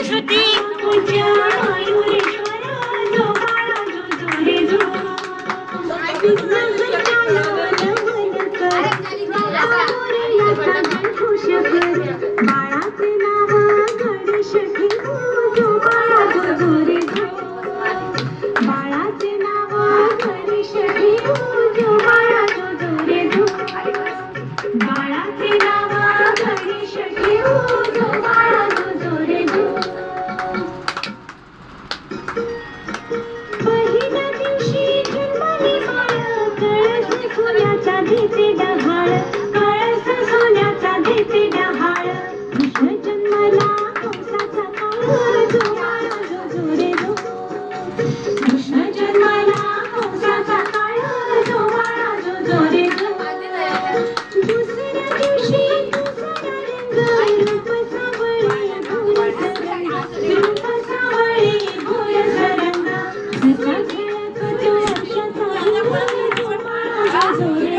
श्रुती बाळाचे नाव गणेश ठेवू जो बाळा जो रे बाळाचे नाव गणेश ठेवू जो बाळा जो रे बाळाचे नाव गणेश ठेवू जो बाळा जो रे पहिल्या दिवशी जन्मली बाळ कळस सोन्याचा देते डहाळ कळस सोन्याचा देते डहाळ कृष्ण जन्मला कंसाचा काळ जो बाळा जो रे कृष्ण जन्मला कंसाचा काळ जो बाळा जो रे दुसऱ्या दिवशी दुसरा रंग रूप सावळे भोर सरंग रूप सावळे भोर सरंग जसा खेळत तो वर्षाचा जो बाळा जो रे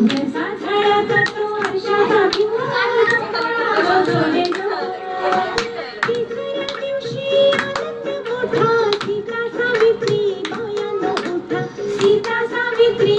जसा खेळत तो वर्षाचा जो बाळा जो रे तिसऱ्या दिवशी आनंद मोठा सीता सावित्री मायानो उठा सीता सावित्री